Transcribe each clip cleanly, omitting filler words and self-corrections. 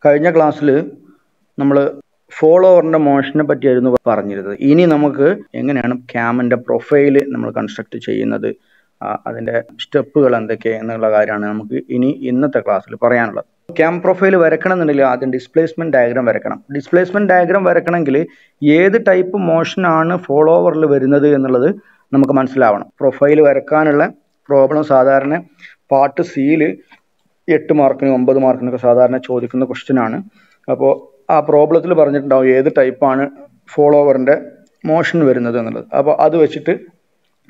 കഴിഞ്ഞ ക്ലാസ്സിൽ നമ്മൾ ഫോളോവറിൻ്റെ മോഷനെ പറ്റിയായിരുന്നു പറഞ്ഞിരുന്നത്. ഇനി നമുക്ക് എങ്ങനെയാണ് ക്യാമിൻ്റെ പ്രൊഫൈൽ നമ്മൾ കൺസ്ട്രക്ട് ചെയ്യുന്നത്, അതിൻ്റെ സ്റ്റെപ്പുകൾ എന്തൊക്കെ എന്നുള്ള കാര്യമാണ് നമുക്ക് ഇന്നത്തെ ക്ലാസ്സിൽ പറയാനുള്ളത്. ക്യാം പ്രൊഫൈൽ വരക്കണം എന്നുണ്ടെങ്കിൽ ആദ്യം ഡിസ്പ്ലേസ്മെൻറ്റ് ഡയഗ്രാം വരക്കണം. ഡിസ്പ്ലേസ്മെൻറ്റ് ഡയഗ്രാം വരക്കണമെങ്കിൽ ഏത് ടൈപ്പ് മോഷനാണ് ഫോളോവറിൽ വരുന്നത് എന്നുള്ളത് നമുക്ക് മനസ്സിലാവണം. പ്രൊഫൈൽ വരക്കാനുള്ള പ്രോബ്ലം സാധാരണ പാർട്ട് സിയിൽ 8 മാർക്കിനും 9 മാർക്കിനൊക്കെ സാധാരണ ചോദിക്കുന്ന ക്വസ്റ്റ്യൻ ആണ്. അപ്പോൾ ആ പ്രോബ്ലത്തിൽ പറഞ്ഞിട്ടുണ്ടാവും ഏത് ടൈപ്പാണ് ഫോളോവറിൻ്റെ മോഷൻ വരുന്നത് എന്നുള്ളത്. അപ്പോൾ അത് വെച്ചിട്ട്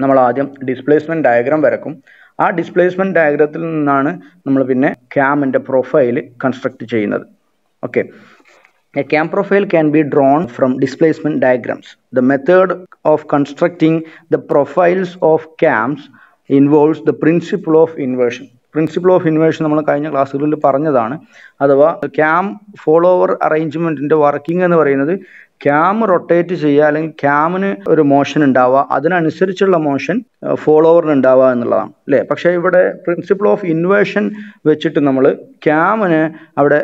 നമ്മൾ ആദ്യം ഡിസ്പ്ലേസ്മെൻറ്റ് ഡയഗ്രാം വരക്കും. ആ ഡിസ്പ്ലേസ്മെൻറ്റ് ഡയഗ്രത്തിൽ നിന്നാണ് നമ്മൾ പിന്നെ ക്യാമിൻ്റെ പ്രൊഫൈൽ കൺസ്ട്രക്ട് ചെയ്യുന്നത്. Okay, a cam profile can be drawn from displacement diagrams. The method of constructing the profiles of cams involves the principle of inversion. Principle of inversion നമ്മൾ കഴിഞ്ഞ ക്ലാസ്സുകളിൽ പറഞ്ഞതാണ്. അഥവാ ക്യാം ഫോളോവർ അറേഞ്ച്മെൻറ്റിൻ്റെ വർക്കിംഗ് എന്ന് പറയുന്നത് cam rotate ചെയ്യുക, അല്ലെങ്കിൽ ക്യാമിന് ഒരു മോഷൻ ഉണ്ടാവുക, അതിനനുസരിച്ചുള്ള മോഷൻ ഫോളോവറിന് ഉണ്ടാവുക എന്നുള്ളതാണ് അല്ലേ. പക്ഷേ ഇവിടെ പ്രിൻസിപ്പിൾ ഓഫ് ഇൻവേർഷൻ വെച്ചിട്ട് നമ്മൾ ക്യാമിന് അവിടെ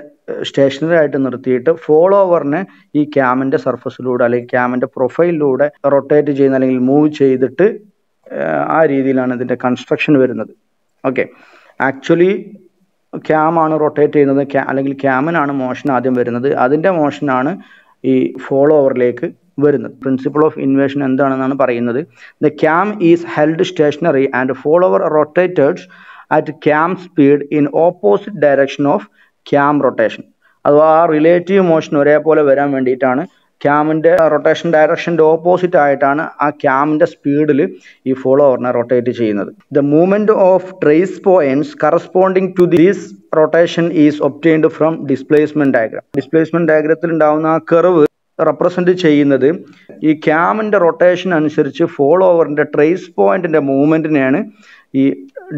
സ്റ്റേഷനറി ആയിട്ട് നിർത്തിയിട്ട് ഫോളോവറിനെ ഈ ക്യാമിൻ്റെ സർഫസിലൂടെ അല്ലെങ്കിൽ ക്യാമിൻ്റെ പ്രൊഫൈലിലൂടെ റൊട്ടേറ്റ് ചെയ്യുന്ന അല്ലെങ്കിൽ മൂവ് ചെയ്തിട്ട് ആ രീതിയിലാണ് ഇതിൻ്റെ കൺസ്ട്രക്ഷൻ വരുന്നത്. ഓക്കെ, ആക്ച്വലി ക്യാമാണ് റൊട്ടേറ്റ് ചെയ്യുന്നത്, അല്ലെങ്കിൽ ക്യാമിനാണ് മോഷൻ ആദ്യം വരുന്നത്, അതിൻ്റെ മോഷനാണ് ഈ ഫോളോവറിലേക്ക് വരുന്നത്. പ്രിൻസിപ്പിൾ ഓഫ് ഇൻവേർഷൻ എന്താണെന്നാണ് പറയുന്നത്. The cam is held stationary and follower rotated at cam speed in opposite direction of cam rotation. അഥവാ ആ റിലേറ്റീവ് മോഷൻ ഒരേപോലെ വരാൻ വേണ്ടിയിട്ടാണ് ക്യാമിൻ്റെ റൊട്ടേഷൻ ഡയറക്ഷൻ്റെ ഓപ്പോസിറ്റ് ആയിട്ടാണ് ആ ക്യാമിൻ്റെ സ്പീഡിൽ ഈ ഫോളോവറിനെ റൊട്ടേറ്റ് ചെയ്യുന്നത്. The movement of trace points corresponding to this rotation is obtained from displacement diagram. Displacement ഡയഗ്രത്തിൽ ഉണ്ടാകുന്ന ആ കർവ് റെപ്രസെൻറ്റ് ചെയ്യുന്നത് ഈ ക്യാമിൻ്റെ റൊട്ടേഷൻ അനുസരിച്ച് ഫോളോവറിൻ്റെ ട്രേസ് പോയിന്റിൻ്റെ മൂവ്മെൻറ്റിനെയാണ് ഈ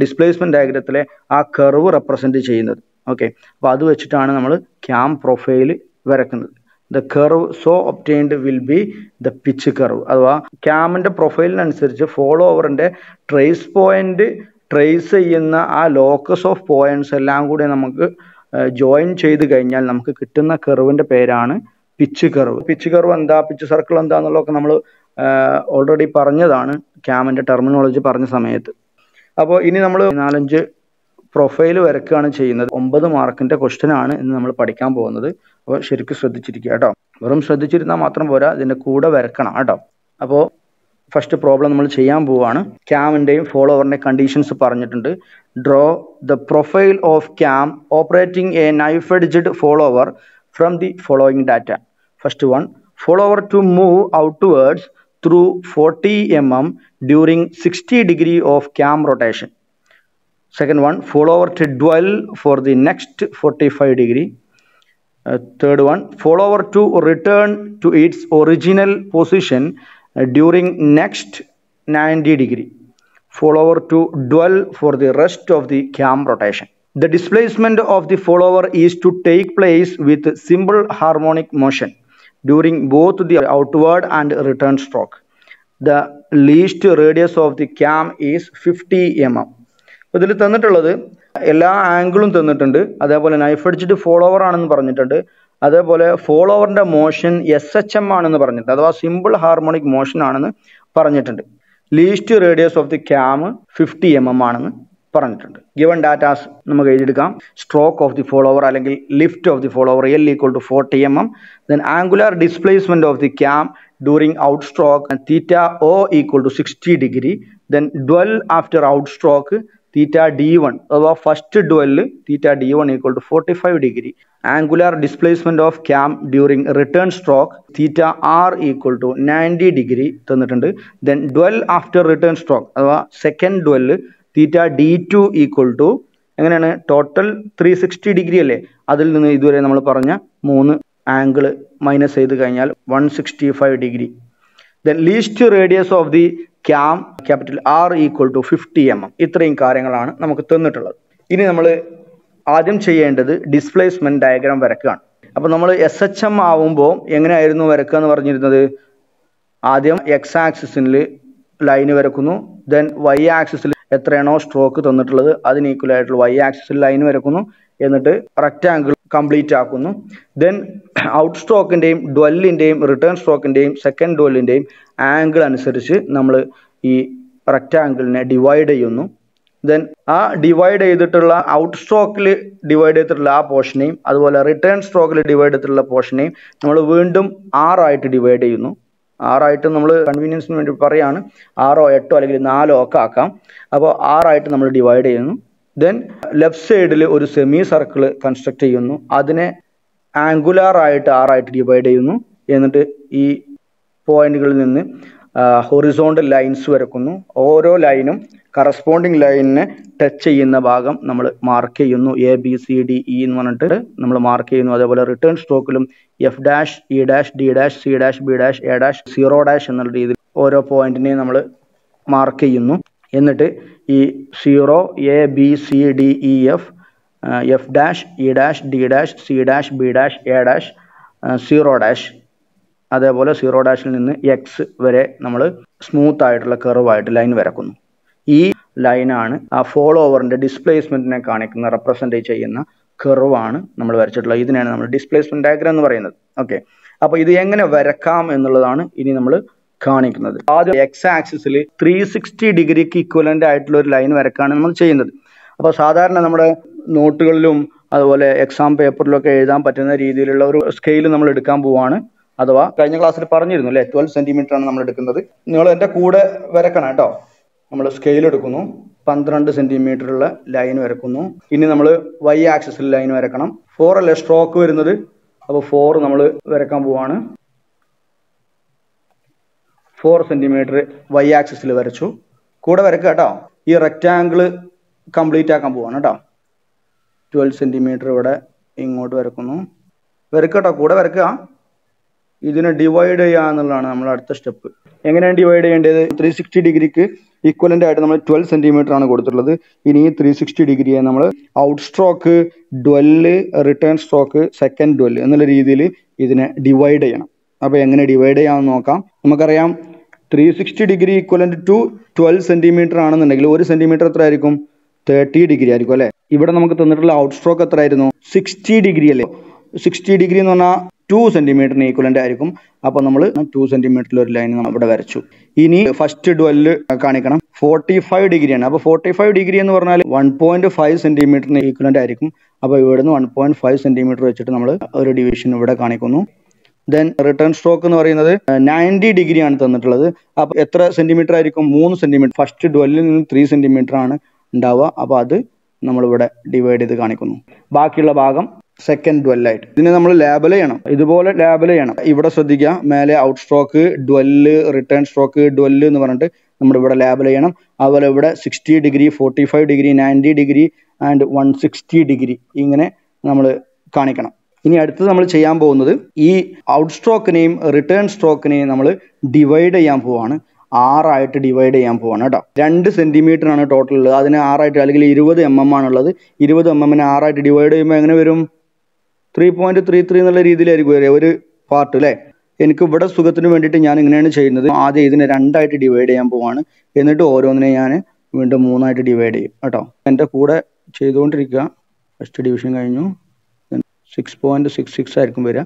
ഡിസ്പ്ലേസ്മെൻറ്റ് ഡയഗ്രത്തിലെ ആ കർവ് റെപ്രസെൻറ്റ് ചെയ്യുന്നത്. ഓക്കെ, അപ്പോൾ അത് വെച്ചിട്ടാണ് നമ്മൾ ക്യാം പ്രൊഫൈൽ വരക്കുന്നത്. The curve so obtained will be the pitch curve. അഥവാ ക്യാമിൻ്റെ പ്രൊഫൈലിനനുസരിച്ച് ഫോളോവറിൻ്റെ ട്രേസ് പോയിന്റ് ട്രേസ് ചെയ്യുന്ന ആ ലോക്കസ് ഓഫ് പോയിന്റ്സ് എല്ലാം കൂടി നമുക്ക് ജോയിൻ ചെയ്ത് കഴിഞ്ഞാൽ നമുക്ക് കിട്ടുന്ന കർവിൻ്റെ പേരാണ് പിച്ച് കർവ്. പിച്ച് കർവ് എന്താ, പിച്ച് സർക്കിൾ എന്താന്നുള്ളതൊക്കെ നമ്മൾ ഓൾറെഡി പറഞ്ഞതാണ് ക്യാമിൻ്റെ ടെർമിനോളജി പറഞ്ഞ സമയത്ത്. അപ്പോൾ ഇനി നമ്മൾ 4-5 പ്രൊഫൈൽ വരക്കുകയാണ് ചെയ്യുന്നത്. 9 മാർക്കിൻ്റെ ക്വസ്റ്റ്യൻ ആണ് ഇന്ന് നമ്മൾ പഠിക്കാൻ പോകുന്നത്. അപ്പോൾ ശരിക്കും ശ്രദ്ധിച്ചിരിക്കുക കേട്ടോ. വെറും ശ്രദ്ധിച്ചിരുന്നാൽ മാത്രം പോരാ, ഇതിൻ്റെ കൂടെ വരക്കണം കേട്ടോ. അപ്പോൾ ഫസ്റ്റ് പ്രോബ്ലം നമ്മൾ ചെയ്യാൻ പോവുകയാണ്. ക്യാമിൻ്റെയും ഫോളോവറിൻ്റെയും കണ്ടീഷൻസ് പറഞ്ഞിട്ടുണ്ട്. Draw the profile of cam operating A knife edged follower from the following data. First one, follower to move outwards through 40 mm during 60 degree of cam rotation. Second one, follower to dwell for the next 45 degree. Third one, follower to return to its original position during next 90 degree. Follower to dwell for the rest of the cam rotation. The displacement of the follower is to take place with simple harmonic motion during both the outward and return stroke. The least radius of the cam is 50 mm. ഇതിൽ തന്നിട്ടുള്ളത് എല്ലാ ആംഗിളും തന്നിട്ടുണ്ട്. അതേപോലെ knife edged follower ആണെന്ന് പറഞ്ഞിട്ടുണ്ട്. അതേപോലെ ഫോളോവറിൻ്റെ motion SHM ആണെന്ന് പറഞ്ഞിട്ടുണ്ട്, അഥവാ സിമ്പിൾ ഹാർമോണിക് മോഷൻ ആണെന്ന് പറഞ്ഞിട്ടുണ്ട്. Least radius of the cam 50 mm ആണെന്ന് പറഞ്ഞിട്ടുണ്ട്. ഗിവൺ ഡാറ്റാസ് നമുക്ക് എഴുതിയെടുക്കാം. സ്ട്രോക്ക് ഓഫ് ദി ഫോളോവർ അല്ലെങ്കിൽ lift of the follower L = 40 mm. Then angular displacement of the cam during out stroke θO = 60 degree. Then dwell after out stroke θD1, അഥവാ first dwell θD1 = 45 degree. Angular displacement of cam during return stroke θR = 90 degree തന്നിട്ടുണ്ട്. Then dwell after return stroke അഥവാ second dwell θD2 = എങ്ങനെയാണ്, total 360 degree അല്ലേ, അതിൽ നിന്ന് ഇതുവരെ നമ്മൾ പറഞ്ഞ 3 ആംഗിൾ മൈനസ് ചെയ്ത് കഴിഞ്ഞാൽ 165 degree. Then least radius of the cam capital R = 50 mm. ഇത്രയും കാര്യങ്ങളാണ് നമുക്ക് തന്നിട്ടുള്ളത്. ഇനി നമ്മൾ ആദ്യം ചെയ്യേണ്ടത് ഡിസ്പ്ലേസ്മെൻറ്റ് ഡയഗ്രാം വരക്കുകയാണ്. അപ്പോൾ നമ്മൾ SHM ആവുമ്പോൾ എങ്ങനെയായിരുന്നു വരക്കുക എന്ന് പറഞ്ഞിരുന്നത്, ആദ്യം X ആക്സിസിൽ ലൈന് വരക്കുന്നു, ദെൻ Y ആക്സിസിൽ എത്രയാണോ സ്ട്രോക്ക് തന്നിട്ടുള്ളത് അതിന് ഈക്വൽ ആയിട്ടുള്ള Y ആക്സിസിൽ ലൈൻ വരക്കുന്നു, എന്നിട്ട് റെക്റ്റാങ്കിൾ കംപ്ലീറ്റ് ആക്കുന്നു. ദെൻ ഔട്ട് സ്ട്രോക്കിൻ്റെയും ഡ്വെല്ലിൻ്റെയും റിട്ടേൺ സ്ട്രോക്കിൻ്റെയും സെക്കൻഡ് ഡ്വെല്ലിൻ്റെയും ആംഗിൾ അനുസരിച്ച് നമ്മൾ ഈ റെക്റ്റാങ്കിളിനെ ഡിവൈഡ് ചെയ്യുന്നു. ദെൻ ആ ഡിവൈഡ് ചെയ്തിട്ടുള്ള ഔട്ട് സ്ട്രോക്കിൽ ഡിവൈഡ് ചെയ്തിട്ടുള്ള ആ പോർഷനെയും അതുപോലെ റിട്ടേൺ സ്ട്രോക്കിൽ ഡിവൈഡ് ചെയ്തിട്ടുള്ള പോർഷനെയും നമ്മൾ വീണ്ടും 6 ആയിട്ട് ഡിവൈഡ് ചെയ്യുന്നു. 6 ആയിട്ട് നമ്മൾ കൺവീനിയൻസിന് വേണ്ടി പറയുകയാണ്, 6 8 അല്ലെങ്കിൽ 4 ഒക്കെ ആക്കാം. അപ്പോൾ 6 ആയിട്ട് നമ്മൾ ഡിവൈഡ് ചെയ്യുന്നു. ദെൻ ലെഫ്റ്റ് സൈഡിൽ ഒരു സെമി സർക്കിൾ കൺസ്ട്രക്ട് ചെയ്യുന്നു. അതിനെ ആംഗുലാർ ആയിട്ട് 6 ആയിട്ട് ഡിവൈഡ് ചെയ്യുന്നു. എന്നിട്ട് ഈ പോയിന്റുകളിൽ നിന്ന് ഹൊറിസോണ്ടൽ ലൈൻസ് വരക്കുന്നു. ഓരോ ലൈനും കറസ്പോണ്ടിങ് ലൈനിനെ ടച്ച് ചെയ്യുന്ന ഭാഗം നമ്മൾ മാർക്ക് ചെയ്യുന്നു. ABCDE എന്ന് പറഞ്ഞിട്ട് നമ്മൾ മാർക്ക് ചെയ്യുന്നു. അതേപോലെ return സ്ട്രോക്കിലും F', E', D', C', B', A', 0' എന്നുള്ള രീതിയിൽ ഓരോ പോയിന്റിനെയും നമ്മൾ മാർക്ക് ചെയ്യുന്നു. എന്നിട്ട് ഈ 0, A, B, C, D, E, F, F', E', D', C', B', A', 0'. അതേപോലെ 0' നിന്ന് X വരെ നമ്മൾ സ്മൂത്ത് ആയിട്ടുള്ള കർവായിട്ട് ലൈൻ വരക്കുന്നു. ഈ ലൈനാണ് ആ ഫോളോവറിൻ്റെ ഡിസ്പ്ലേസ്മെൻറ്റിനെ കാണിക്കുന്ന റെപ്രസെൻ്റ് ചെയ്യുന്ന കർവാണ് നമ്മൾ വരച്ചിട്ടുള്ളത്. ഇതിനാണ് നമ്മൾ ഡിസ്പ്ലേസ്മെൻറ്റ് ഡയഗ്രാം എന്ന് പറയുന്നത്. ഓക്കെ, അപ്പോൾ ഇത് എങ്ങനെ വരക്കാം എന്നുള്ളതാണ് ഇനി നമ്മൾ കാണിക്കുന്നത്. ആദ്യം എക്സ് ആക്സിസിൽ 360 ഡിഗ്രിക്ക് ഇക്വലൻ്റ് ആയിട്ടുള്ള ഒരു ലൈൻ വരക്കാണ് നമ്മൾ ചെയ്യുന്നത്. അപ്പോൾ സാധാരണ നമ്മുടെ നോട്ടുകളിലും അതുപോലെ എക്സാം പേപ്പറിലൊക്കെ എഴുതാൻ പറ്റുന്ന രീതിയിലുള്ള ഒരു സ്കെയിൽ നമ്മൾ എടുക്കാൻ പോവാണ്. അഥവാ കഴിഞ്ഞ ക്ലാസ്സിൽ പറഞ്ഞിരുന്നു അല്ലേ, 12 സെൻറ്റിമീറ്റർ ആണ് നമ്മൾ എടുക്കുന്നത്. നിങ്ങൾ എൻ്റെ കൂടെ വരക്കണം കേട്ടോ. നമ്മൾ സ്കെയിൽ എടുക്കുന്നു, 12 സെൻറ്റിമീറ്ററുള്ള ലൈൻ വരക്കുന്നു. ഇനി നമ്മൾ വൈ ആക്സിസിൽ ലൈൻ വരക്കണം. 4 അല്ലേ സ്ട്രോക്ക് വരുന്നത്, അപ്പോൾ 4 നമ്മൾ വരക്കാൻ പോവാണ്. 4 സെൻറ്റിമീറ്റർ വൈ ആക്സിസിൽ വരച്ചു. കൂടെ വരക്കുക കേട്ടോ. ഈ റെക്റ്റാങ്കിൾ കംപ്ലീറ്റ് ആക്കാൻ പോവാണ് കേട്ടോ. 12 സെൻറ്റിമീറ്റർ ഇവിടെ ഇങ്ങോട്ട് വരക്കുന്നു. വരക്കുക കേട്ടോ, കൂടെ വരക്കുക. ഇതിനെ ഡിവൈഡ് ചെയ്യുക എന്നുള്ളതാണ് നമ്മൾ അടുത്ത സ്റ്റെപ്പ്. എങ്ങനെയാണ് ഡിവൈഡ് ചെയ്യേണ്ടത്? 360 ഡിഗ്രിക്ക് ഈക്വലൻ്റ് ആയിട്ട് നമ്മൾ 12 സെൻറ്റിമീറ്റർ ആണ് കൊടുത്തിട്ടുള്ളത്. ഇനി 360 ഡിഗ്രിയെ നമ്മൾ out stroke, dwell, return stroke, second dwell എന്നുള്ള രീതിയിൽ ഇതിനെ ഡിവൈഡ് ചെയ്യണം. അപ്പോൾ എങ്ങനെ ഡിവൈഡ് ചെയ്യാമെന്ന് നോക്കാം. നമുക്കറിയാം 360 ഡിഗ്രി ഈക്വലൻ്റ് ടു 12 സെൻറ്റിമീറ്റർ ആണെന്നുണ്ടെങ്കിൽ 1 സെൻറ്റിമീറ്റർ എത്ര ആയിരിക്കും? 30 ഡിഗ്രി ആയിരിക്കും അല്ലേ. ഇവിടെ നമുക്ക് തന്നിട്ടുള്ള ഔട്ട് സ്ട്രോക്ക് എത്ര ആയിരുന്നു? 60 ഡിഗ്രി അല്ലേ. 60 ഡിഗ്രി എന്ന് പറഞ്ഞാൽ 2 സെൻറ്റിമീറ്ററിന് ഈക്വലൻ്റ് ആയിരിക്കും. അപ്പോൾ നമ്മൾ 2 സെൻറ്റിമീറ്ററിൽ ഒരു ലൈൻ നമ്മൾ ഇവിടെ വരച്ചു. ഇനി ഫസ്റ്റ് ഡ്വെല്ല് കാണിക്കണം. 45 ഡിഗ്രിയാണ്. അപ്പോൾ 45 ഡിഗ്രി എന്ന് പറഞ്ഞാൽ 1.5 സെൻറ്റിമീറ്ററിന് ഈക്വലൻ്റ് ആയിരിക്കും. അപ്പോൾ ഇവിടുന്ന് 1.5 സെൻറ്റിമീറ്റർ വെച്ചിട്ട് നമ്മൾ ഒരു ഡിവിഷൻ ഇവിടെ കാണിക്കുന്നു. ദെൻ റിട്ടേൺ സ്ട്രോക്ക് എന്ന് പറയുന്നത് 90 ഡിഗ്രിയാണ് തന്നിട്ടുള്ളത്. അപ്പോൾ എത്ര സെൻറ്റിമീറ്റർ ആയിരിക്കും? 3 സെൻറ്റിമീറ്റർ. ഫസ്റ്റ് ഡ്വെല്ലിൽ നിന്ന് 3 സെൻറ്റിമീറ്റർ ആണ് ഉണ്ടാവുക. അപ്പോൾ അത് നമ്മളിവിടെ ഡിവൈഡ് ചെയ്ത് കാണിക്കുന്നു. ബാക്കിയുള്ള ഭാഗം സെക്കൻഡ് ഡ്വെല്ലായിട്ട് ഇതിനെ നമ്മൾ ലേബൽ ചെയ്യണം. ഇതുപോലെ ലേബൽ ചെയ്യണം. ഇവിടെ ശ്രദ്ധിക്കുക, മേലെ out stroke, dwell, return stroke, dwell എന്ന് പറഞ്ഞിട്ട് നമ്മൾ ഇവിടെ ലേബൽ ചെയ്യണം. അതുപോലെ ഇവിടെ 60 degree, 45 degree, 90 degree and 160 degree ഇങ്ങനെ നമ്മൾ കാണിക്കണം. ഇനി അടുത്തത് നമ്മൾ ചെയ്യാൻ പോകുന്നത് ഈ ഔട്ട് സ്ട്രോക്കിനെയും റിട്ടേൺ സ്ട്രോക്കിനെയും നമ്മൾ ഡിവൈഡ് ചെയ്യാൻ പോവാണ്. 6 ആയിട്ട് ഡിവൈഡ് ചെയ്യാൻ പോവാണ് കേട്ടോ. 2 സെൻറ്റിമീറ്റർ ആണ് ടോട്ടൽ ഉള്ളത്. അതിന് 6 ആയിട്ട് അല്ലെങ്കിൽ 20 mm ആണുള്ളത്. 20 mm 6 ആയിട്ട് ഡിവൈഡ് ചെയ്യുമ്പോൾ എങ്ങനെ വരും? 3.33 എന്നുള്ള രീതിയിലായിരിക്കും വരിക ഒരു പാർട്ട് അല്ലേ. എനിക്ക് ഇവിടെ സുഖത്തിന് വേണ്ടിയിട്ട് ഞാൻ ഇങ്ങനെയാണ് ചെയ്യുന്നത്. ആദ്യം ഇതിനെ 2 ആയിട്ട് ഡിവൈഡ് ചെയ്യാൻ പോവാണ്. എന്നിട്ട് ഓരോന്നിനെ ഞാൻ വീണ്ടും 3 ആയിട്ട് ഡിവൈഡ് ചെയ്യും കേട്ടോ. എൻ്റെ കൂടെ ചെയ്തുകൊണ്ടിരിക്കുക. ഫസ്റ്റ് ഡിവിഷൻ കഴിഞ്ഞു. 6.66 ആയിരിക്കും വരിക.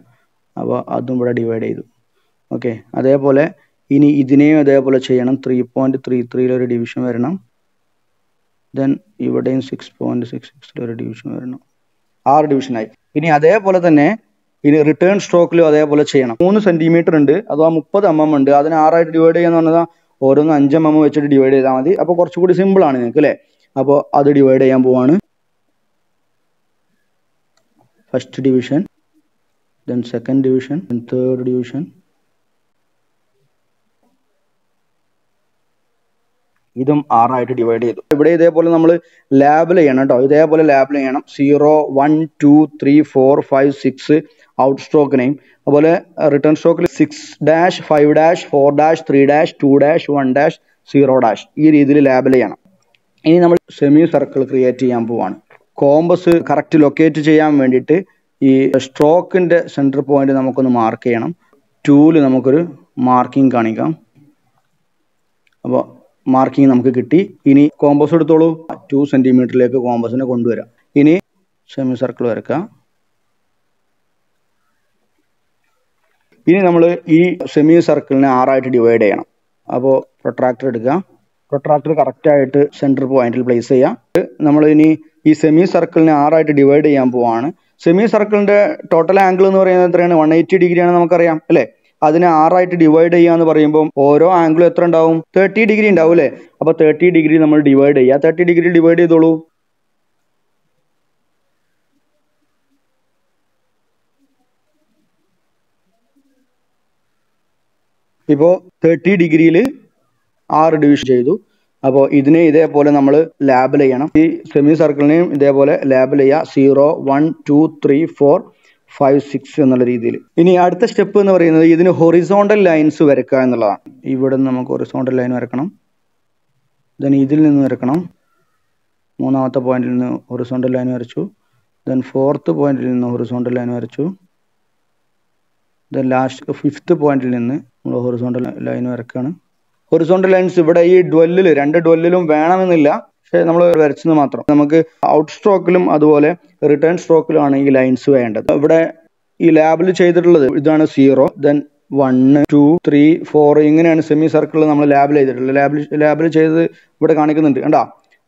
അപ്പോൾ അതും ഇവിടെ ഡിവൈഡ് ചെയ്തു. ഓക്കെ, അതേപോലെ ഇനി ഇതിനെയും അതേപോലെ ചെയ്യണം. 3.33 ഒരു ഡിവിഷൻ വരണം. ദെൻ ഇവിടെയും 6.66 ഒരു ഡിവിഷൻ വരണം. 6 ഡിവിഷനായി. ഇനി അതേപോലെ തന്നെ ഇനി റിട്ടേൺ സ്ട്രോക്കിലും അതേപോലെ ചെയ്യണം. 3 സെൻറ്റിമീറ്റർ ഉണ്ട്, അഥവാ 30 mm ഉണ്ട്. അതിന് 6 ആയിട്ട് ഡിവൈഡ് ചെയ്യാന്ന് പറഞ്ഞാൽ ഓരോന്ന് 5 mm വെച്ചിട്ട് ഡിവൈഡ് ചെയ്താൽ മതി. അപ്പോൾ കുറച്ചുകൂടി സിമ്പിൾ ആണ് നിങ്ങൾക്ക് അല്ലേ. അപ്പോൾ അത് ഡിവൈഡ് ചെയ്യാൻ പോവാണ്. First division, then second division, then third division. ഇതും 6 ആയിട്ട് ഡിവൈഡ് ചെയ്തു. ഇവിടെ ഇതേപോലെ നമ്മൾ ലാബിൽ ചെയ്യണം കേട്ടോ. ഇതേപോലെ ലാബിൽ ചെയ്യണം. 0, 1, 2, 3, 4, 5, 6 ഔട്ട് സ്ട്രോക്കിനെയും അതുപോലെ റിട്ടേൺ സ്ട്രോക്കിൽ 6', 5', 4', 3', 2', 1', 0' ഈ രീതിയിൽ ലാബിൽ ചെയ്യണം. ഇനി നമ്മൾ സെമി സർക്കിൾ ക്രിയേറ്റ് ചെയ്യാൻ പോവാണ്. കോമ്പസ് കറക്റ്റ് ലൊക്കേറ്റ് ചെയ്യാൻ വേണ്ടിയിട്ട് ഈ സ്ട്രോക്കിൻ്റെ സെൻറ്റർ പോയിന്റ് നമുക്കൊന്ന് മാർക്ക് ചെയ്യണം. 2ൽ നമുക്കൊരു മാർക്കിംഗ് കാണിക്കാം. അപ്പോൾ മാർക്കിംഗ് നമുക്ക് കിട്ടി. ഇനി കോമ്പസ് എടുത്തോളൂ. 2 സെൻറ്റിമീറ്ററിലേക്ക് കോമ്പസിനെ കൊണ്ടുവരാം. ഇനി സെമി സർക്കിൾ വരക്കുക. ഇനി നമ്മൾ ഈ സെമി സർക്കിളിനെ 6 ഡിവൈഡ് ചെയ്യണം. അപ്പോൾ പ്രൊട്രാക്ടർ എടുക്കുക. പ്രൊട്രാക്ടർ കറക്റ്റായിട്ട് സെൻറ്റർ പോയിന്റിൽ പ്ലേസ് ചെയ്യുക. നമ്മൾ ഇനി ഈ സെമി സർക്കിളിനെ 6 ഡിവൈഡ് ചെയ്യാൻ പോവാണ്. സെമി സർക്കിളിന്റെ ടോട്ടൽ ആംഗിൾ എന്ന് പറയുന്നത് എത്രയാണ്? 180 ഡിഗ്രിയാണ് നമുക്കറിയാം അല്ലേ? അതിനെ 6 ഡിവൈഡ് ചെയ്യുക എന്ന് പറയുമ്പോൾ ഓരോ ആംഗിളും എത്ര ഉണ്ടാവും? 30 ഡിഗ്രി ഉണ്ടാവും അല്ലേ? അപ്പോൾ 30 ഡിഗ്രി നമ്മൾ ഡിവൈഡ് ചെയ്യുക. 30 ഡിഗ്രി ഡിവൈഡ് ചെയ്തോളൂ. ഇപ്പോൾ 30 ഡിഗ്രിയിൽ 6 ഡിവിഷൻ ചെയ്തു. അപ്പോൾ ഇതിനെ ഇതേപോലെ നമ്മൾ ലാബിൽ ചെയ്യണം. ഈ സെമി സർക്കിളിനെയും ഇതേപോലെ ലാബിൽ ചെയ്യുക. 0, 1, 2, 3, 4, 5, 6 എന്നുള്ള രീതിയിൽ. ഇനി അടുത്ത സ്റ്റെപ്പ് എന്ന് പറയുന്നത് ഇതിന് ഹൊറിസോണ്ടൽ ലൈൻസ് വരയ്ക്കുക എന്നുള്ളതാണ്. ഇവിടെ നിന്ന് നമുക്ക് ഹൊറിസോണ്ടൽ ലൈൻ വരക്കണം. ദെൻ ഇതിൽ നിന്ന് വരക്കണം. 3ാമത്തെ പോയിന്റിൽ നിന്ന് ഹൊറിസോണ്ടൽ ലൈൻ വരച്ചു. ദെൻ 4th പോയിന്റിൽ നിന്ന് ഹൊറിസോണ്ടൽ ലൈൻ വരച്ചു. ദെൻ ലാസ്റ്റ് 5th പോയിന്റിൽ നിന്ന് നമ്മൾ ഹൊറിസോണ്ടൽ ലൈൻ വരക്കുകയാണ്. ഹൊറിസോണ്ടൽ ലൈൻസ് ഇവിടെ ഈ ഡ്വെല്ലിൽ 2 ഡ്വെല്ലിലും വേണമെന്നില്ല, പക്ഷേ നമ്മൾ വരച്ചത് മാത്രം. നമുക്ക് ഔട്ട് സ്ട്രോക്കിലും അതുപോലെ റിട്ടേൺ സ്ട്രോക്കിലുമാണ് ഈ ലൈൻസ് വേണ്ടത്. ഇവിടെ ഈ ലാബിൽ ചെയ്തിട്ടുള്ളത് ഇതാണ് 0, ദെൻ 1, 2, 3, 4 ഇങ്ങനെയാണ് സെമി സർക്കിൾ നമ്മൾ ലാബിൽ ചെയ്തിട്ടുള്ളത്. ലാബിൽ ചെയ്തത് ഇവിടെ കാണിക്കുന്നുണ്ട് കണ്ടാ.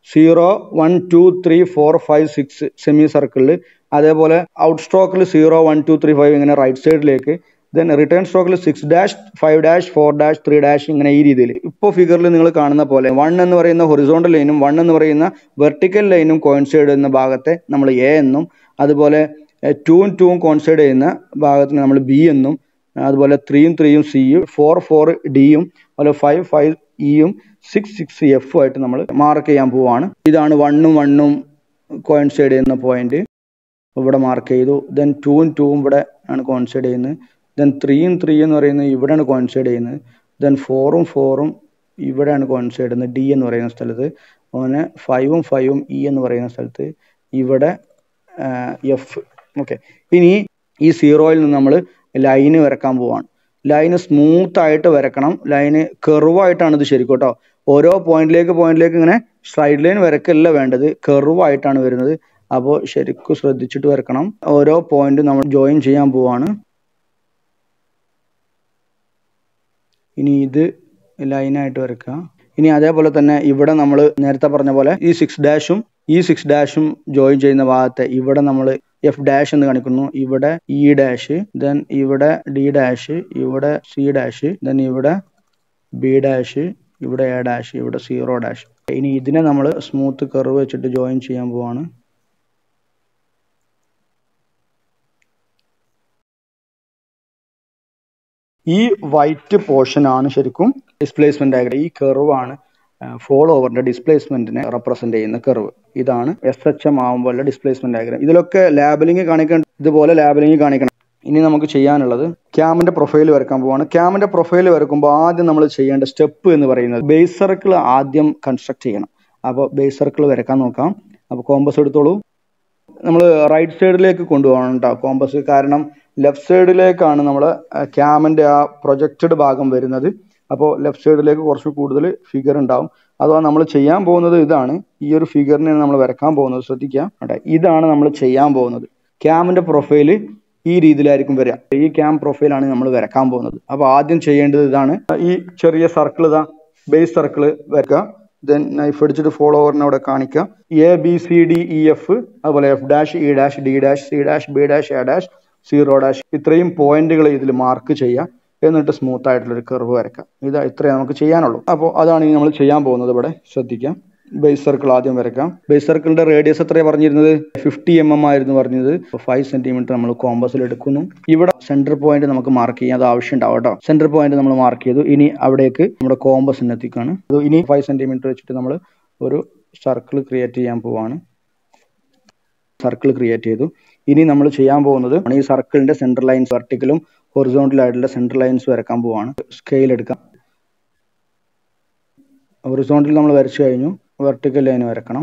0, 1, 2, 3, 4, 5, 6 സെമി സർക്കിളിൽ. അതേപോലെ ഔട്ട് സ്ട്രോക്കിൽ 0, 1, 2, 3, 5 ഇങ്ങനെ റൈറ്റ് സൈഡിലേക്ക്. ദെൻ റിട്ടേൺ സ്ട്രോക്കിൽ 6', 5', 4', 3' ഇങ്ങനെ ഈ രീതിയിൽ. ഇപ്പോൾ ഫിഗറിൽ നിങ്ങൾ കാണുന്ന പോലെ 1 എന്ന് പറയുന്ന ഹൊറിസോണ്ടൽ ലൈനും 1 എന്ന് പറയുന്ന വെർട്ടിക്കൽ ലൈനും കോയിൻസൈഡ് ചെയ്യുന്ന ഭാഗത്തെ നമ്മൾ എ എന്നും, അതുപോലെ 2ഉം 2ഉം കോയിൻസൈഡ് ചെയ്യുന്ന ഭാഗത്തിന് നമ്മൾ ബി എന്നും, അതുപോലെ 3ഉം 3ഉം സിയും, 4, 4 ഡിയും, അതുപോലെ 5, 5 ഇയും, 6, 6 എഫും ആയിട്ട് നമ്മൾ മാർക്ക് ചെയ്യാൻ പോവുകയാണ്. ഇതാണ് 1ഉം 1ഉം കോയിൻസൈഡ് ചെയ്യുന്ന പോയിന്റ്. ഇവിടെ മാർക്ക് ചെയ്തു. ദെൻ 2ഉം 2ഉം ഇവിടെ ആണ് കോയിൻസൈഡ് ചെയ്യുന്നത്. ദെൻ 3ഉം 3 എന്ന് പറയുന്നത് ഇവിടെയാണ് കോയിൻസൈഡ് ചെയ്യുന്നത്. ദെൻ 4ഉം 4ഉം ഇവിടെയാണ് കോയിൻസൈഡ് ചെയ്യുന്നത് ഡി എന്ന് പറയുന്ന സ്ഥലത്ത്. അങ്ങനെ 5ഉം 5ഉം ഇ എന്ന് പറയുന്ന സ്ഥലത്ത്. ഇവിടെ എഫ്. ഓക്കെ, ഇനി ഈ 0യിൽ നിന്ന് നമ്മൾ ലൈന് വരക്കാൻ പോവാണ്. ലൈന് സ്മൂത്ത് ആയിട്ട് വരക്കണം. ലൈന് കെർവായിട്ടാണ് ഇത് ശരിക്കും കേട്ടോ. ഓരോ പോയിന്റിലേക്ക് ഇങ്ങനെ സ്ട്രൈറ്റ് ലൈൻ വരക്കല്ല വേണ്ടത്, കെർവായിട്ടാണ് വരുന്നത്. അപ്പോൾ ശരിക്കും ശ്രദ്ധിച്ചിട്ട് വരക്കണം. ഓരോ പോയിന്റും നമ്മൾ ജോയിൻ ചെയ്യാൻ പോവാണ്. ഇനി ഇത് ലൈനായിട്ട് വരക്കുക. ഇനി അതേപോലെ തന്നെ ഇവിടെ നമ്മൾ നേരത്തെ പറഞ്ഞ പോലെ ഈ 6' ജോയിൻ ചെയ്യുന്ന ഭാഗത്തെ ഇവിടെ നമ്മൾ F' എന്ന് കാണിക്കുന്നു. ഇവിടെ E', ദെൻ ഇവിടെ D', ഇവിടെ C', ദെൻ ഇവിടെ B', ഇവിടെ A', ഇവിടെ 0'. ഇനി ഇതിനെ നമ്മൾ സ്മൂത്ത് കർവ് വെച്ചിട്ട് ജോയിൻ ചെയ്യാൻ പോവാണ്. ഈ വൈറ്റ് പോർഷൻ ആണ് ശരിക്കും ഡിസ്പ്ലേസ്മെന്റ് ഡയഗ്രം. ഈ കർവ് ആണ് ഫോളോ ഓവറിന്റെ ഡിസ്പ്ലേസ്മെന്റിനെ റെപ്രസെന്റ് ചെയ്യുന്ന കർവ്. ഇതാണ് SHM ആവുമ്പോഴുള്ള ഡിസ്പ്ലേസ്മെന്റ് ഡയഗ്രം. ഇതിലൊക്കെ ലാബലിംഗ് കാണിക്കണം, ഇതുപോലെ ലാബലിംഗ് കാണിക്കണം. ഇനി നമുക്ക് ചെയ്യാനുള്ളത് ക്യാമിന്റെ പ്രൊഫൈൽ വരക്കാൻ പോവാണ്. ക്യാമിന്റെ പ്രൊഫൈൽ വരക്കുമ്പോൾ ആദ്യം നമ്മൾ ചെയ്യേണ്ട സ്റ്റെപ്പ് എന്ന് പറയുന്നത് ബേസ് സർക്കിൾ ആദ്യം കൺസ്ട്രക്ട് ചെയ്യണം. അപ്പോൾ ബേസ് സർക്കിൾ വരക്കാൻ നോക്കാം. അപ്പോൾ കോമ്പസ് എടുത്തോളൂ. നമ്മൾ റൈറ്റ് സൈഡിലേക്ക് കൊണ്ടുപോകണം കേട്ടോ കോമ്പസ്. കാരണം ലെഫ്റ്റ് സൈഡിലേക്കാണ് നമ്മൾ ക്യാമിന്റെ ആ പ്രൊജക്റ്റഡ് ഭാഗം വരുന്നത്. അപ്പോൾ ലെഫ്റ്റ് സൈഡിലേക്ക് കുറച്ച് കൂടുതൽ ഫിഗർ ഉണ്ടാവും. അഥവാ നമ്മൾ ചെയ്യാൻ പോകുന്നത് ഇതാണ്. ഈ ഒരു ഫിഗറിനെയാണ് നമ്മൾ വരക്കാൻ പോകുന്നത്. ശ്രദ്ധിക്കുക കേട്ടോ, ഇതാണ് നമ്മൾ ചെയ്യാൻ പോകുന്നത്. ക്യാമിന്റെ പ്രൊഫൈല് ഈ രീതിയിലായിരിക്കും വരിക. ഈ ക്യാം പ്രൊഫൈലാണ് നമ്മൾ വരക്കാൻ പോകുന്നത്. അപ്പോൾ ആദ്യം ചെയ്യേണ്ടത് ഇതാണ്. ഈ ചെറിയ സർക്കിൾ ഇതാ ബേസ് സർക്കിൾ വരക്കുക. ദെൻ നൈഫ് അടിച്ചിട്ട് ഫോളോ ഓവറിനെ അവിടെ കാണിക്കുക. ABCDEF, അതുപോലെ F', E', D', C', B', A', 0'. ഇത്രയും പോയിന്റുകൾ ഇതിൽ മാർക്ക് ചെയ്യുക. എന്നിട്ട് സ്മൂത്ത് ആയിട്ടുള്ളൊരു കർവ് വരക്കുക. ഇത്രയും നമുക്ക് ചെയ്യാനുള്ളൂ. അപ്പോൾ അതാണ് ഇനി നമ്മൾ ചെയ്യാൻ പോകുന്നത്. ഇവിടെ ശ്രദ്ധിക്കാം. ബേസ് സർക്കിൾ ആദ്യം വരക്കാം. ബേസ് സർക്കിളിന്റെ റേഡിയസ് എത്രയാണ് പറഞ്ഞിരുന്നത്? 50 mm ആയിരുന്നു പറഞ്ഞത്. 5 സെന്റിമീറ്റർ നമ്മൾ കോമ്പസിൽ എടുക്കുന്നു. ഇവിടെ സെന്റർ പോയിന്റ് നമുക്ക് മാർക്ക് ചെയ്യാൻ അത് ആവശ്യം ഉണ്ടാവും കേട്ടോ. സെന്റർ പോയിന്റ് നമ്മൾ മാർക്ക് ചെയ്തു. ഇനി അവിടേക്ക് നമ്മുടെ കോമ്പസിന് എത്തിക്കാണ്. ഇനി 5 സെന്റിമീറ്റർ വെച്ചിട്ട് നമ്മൾ ഒരു സർക്കിൾ ക്രിയേറ്റ് ചെയ്യാൻ പോവാണ്. സർക്കിൾ ക്രിയേറ്റ് ചെയ്തു. ഇനി നമ്മൾ ചെയ്യാൻ പോകുന്നത് ഈ സർക്കിളിന്റെ സെന്റർ ലൈൻസ് വെർട്ടിക്കലും ഹൊറിസോണ്ടൽ ആയിട്ടുള്ള സെന്റർ ലൈൻസ് വരക്കാൻ പോവാണ്. സ്കെയിൽ എടുക്കാം. ഹൊറിസോണ്ടൽ നമ്മൾ വരച്ചു കഴിഞ്ഞു. വെർട്ടിക്കൽ ലൈൻ വരക്കണം.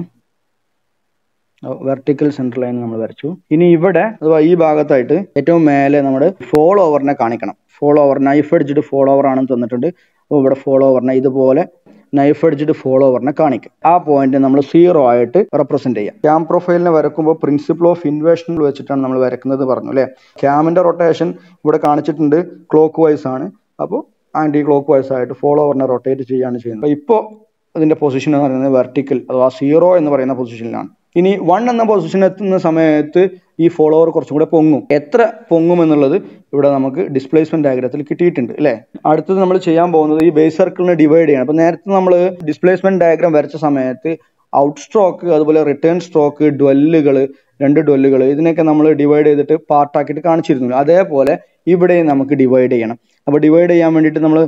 വെർട്ടിക്കൽ സെന്റർ ലൈൻ നമ്മൾ വരച്ചു. ഇനി ഇവിടെ അഥവാ ഈ ഭാഗത്തായിട്ട് ഏറ്റവും മേലെ നമ്മൾ ഫോളോ ഓവറിനെ കാണിക്കണം. ഫോളോ ഓവർ നൈഫ് അടിച്ചിട്ട് ഫോളോ ഓവർ ആണെന്ന് തന്നിട്ടുണ്ട്. അപ്പോൾ ഇവിടെ ഫോളോ ഓവറിനെ ഇതുപോലെ നൈഫ് എഡ്ജ്ഡ് ഫോളോവറിനെ കാണിക്കും. ആ പോയിന്റ് നമ്മൾ 0 ആയിട്ട് റെപ്രസെന്റ് ചെയ്യാം. ക്യാം പ്രൊഫൈലിനെ വരക്കുമ്പോൾ പ്രിൻസിപ്പിൾ ഓഫ് ഇൻവേഷനിൽ വെച്ചിട്ടാണ് നമ്മൾ വരക്കുന്നത് പറഞ്ഞു അല്ലേ. ക്യാമിന്റെ റൊട്ടേഷൻ ഇവിടെ കാണിച്ചിട്ടുണ്ട് ക്ലോക്ക് വൈസ് ആണ്. അപ്പോൾ ആന്റി ക്ലോക്ക് വൈസ് ആയിട്ട് ഫോളോവറിനെ റൊട്ടേറ്റ് ചെയ്യാണ് ചെയ്യുന്നത്. ഇപ്പോൾ അതിന്റെ പൊസിഷൻ എന്ന് പറയുന്നത് വെർട്ടിക്കൽ അഥവാ 0 എന്ന് പറയുന്ന പൊസിഷനിലാണ്. ഇനി 1 എന്ന പൊസിഷൻ എത്തുന്ന സമയത്ത് ഈ ഫോളോവർ കുറച്ചും കൂടെ പൊങ്ങും. എത്ര പൊങ്ങും എന്നുള്ളത് ഇവിടെ നമുക്ക് ഡിസ്പ്ലേസ്മെന്റ് ഡയഗ്രത്തിൽ കിട്ടിയിട്ടുണ്ട് അല്ലേ. അടുത്തത് നമ്മൾ ചെയ്യാൻ പോകുന്നത് ഈ ബേസ് സർക്കിളിനെ ഡിവൈഡ് ചെയ്യണം. അപ്പൊ നേരത്തെ നമ്മൾ ഡിസ്പ്ലേസ്മെന്റ് ഡയഗ്രാം വരച്ച സമയത്ത് ഔട്ട് സ്ട്രോക്ക് അതുപോലെ റിട്ടേൺ സ്ട്രോക്ക് ഡ്വെല്ലുകൾ 2 ഡ്വെല്ലുകൾ ഇതിനൊക്കെ നമ്മൾ ഡിവൈഡ് ചെയ്തിട്ട് പാർട്ടാക്കിയിട്ട് കാണിച്ചിരുന്നു. അതേപോലെ ഇവിടെ നമുക്ക് ഡിവൈഡ് ചെയ്യണം. അപ്പോൾ ഡിവൈഡ് ചെയ്യാൻ വേണ്ടിയിട്ട് നമ്മൾ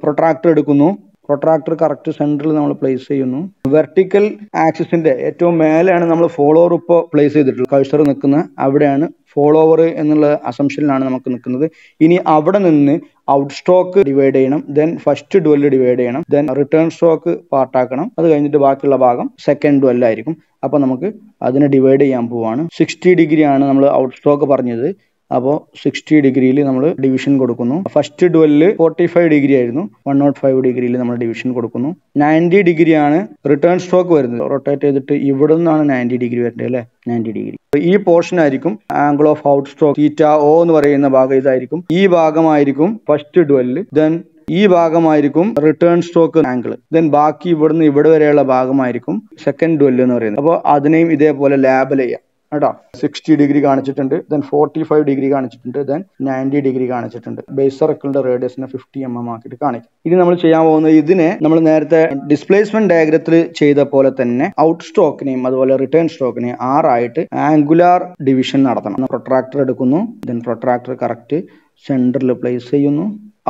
പ്രൊട്രാക്ടർ എടുക്കുന്നു. പ്രൊട്രാക്ടർ കറക്റ്റ് സെന്ററിൽ നമ്മൾ പ്ലേസ് ചെയ്യുന്നു. വെർട്ടിക്കൽ ആക്സിസിന്റെ ഏറ്റവും മേലെയാണ് നമ്മൾ ഫോളോവർ ഇപ്പോൾ പ്ലേസ് ചെയ്തിട്ടുള്ളത്. കഴ്സർ നിൽക്കുന്ന അവിടെയാണ് ഫോളോവർ എന്നുള്ള അസംഷനിലാണ് നമുക്ക് നിൽക്കുന്നത്. ഇനി അവിടെ നിന്ന് ഔട്ട് സ്ട്രോക്ക് ഡിവൈഡ് ചെയ്യണം, ദെൻ ഫസ്റ്റ് ഡ്വെല്ല് ഡിവൈഡ് ചെയ്യണം, ദെൻ റിട്ടേൺ സ്ട്രോക്ക് പാർട്ടാക്കണം. അത് കഴിഞ്ഞിട്ട് ബാക്കിയുള്ള ഭാഗം സെക്കൻഡ് ഡ്വെല്ലായിരിക്കും. അപ്പോൾ നമുക്ക് അതിനെ ഡിവൈഡ് ചെയ്യാൻ പോവാണ്. 60 ഡിഗ്രി ആണ് നമ്മൾ ഔട്ട് സ്ട്രോക്ക് പറഞ്ഞത്. അപ്പോൾ 60 ഡിഗ്രിയിൽ നമ്മൾ ഡിവിഷൻ കൊടുക്കുന്നു. ഫസ്റ്റ് ഡ്വെല്ല് 45 ഡിഗ്രി ആയിരുന്നു, 105 ഡിഗ്രിയിൽ നമ്മൾ ഡിവിഷൻ കൊടുക്കുന്നു. 90 ഡിഗ്രിയാണ് റിട്ടേൺ സ്ട്രോക്ക് വരുന്നത്. റൊട്ടേറ്റ് ചെയ്തിട്ട് ഇവിടെ നിന്നാണ് 90 ഡിഗ്രി വരുന്നത് അല്ലേ, 90 ഡിഗ്രി. ഈ പോർഷൻ ആയിരിക്കും ആംഗിൾ ഓഫ് ഔട്ട് സ്ട്രോക്ക് തീറ്റ ഓ എന്ന് പറയുന്ന ഭാഗം ഇതായിരിക്കും. ഈ ഭാഗമായിരിക്കും ഫസ്റ്റ് ഡ്വെല്ല്, ദെൻ ഈ ഭാഗമായിരിക്കും റിട്ടേൺ സ്ട്രോക്ക് ആംഗിൾ, ദെൻ ബാക്കി ഇവിടുന്ന് ഇവിടെ വരെയുള്ള ഭാഗമായിരിക്കും സെക്കൻഡ് ഡ്വെല്ല് എന്ന് പറയുന്നത്. അപ്പോൾ അതിനെയും ഇതേപോലെ ലാബൽ ചെയ്യാം കേട്ടോ. 60 ഡിഗ്രി കാണിച്ചിട്ടുണ്ട്, ദെൻ 45 ഡിഗ്രി കാണിച്ചിട്ടുണ്ട്, ദെൻ 90 ഡിഗ്രി കാണിച്ചിട്ടുണ്ട്. ബേസ് സർക്കിളിന്റെ റേഡിയസിനെ 50 mm ആക്കിയിട്ട് കാണിക്കും. ഇനി നമ്മൾ ചെയ്യാൻ പോകുന്നത് ഇതിനെ നമ്മൾ നേരത്തെ ഡിസ്പ്ലേസ്മെന്റ് ഡയഗ്രത്തിൽ ചെയ്ത പോലെ തന്നെ ഔട്ട് സ്ട്രോക്കിനെയും അതുപോലെ റിട്ടേൺ സ്ട്രോക്കിനെയും 6 ആയിട്ട് ആംഗുലാർ ഡിവിഷൻ നടത്തണം. പ്രൊട്രാക്ടർ എടുക്കുന്നു, ദെൻ പ്രൊട്രാക്ടർ കറക്റ്റ് സെന്ററിൽ പ്ലേസ് ചെയ്യുന്നു.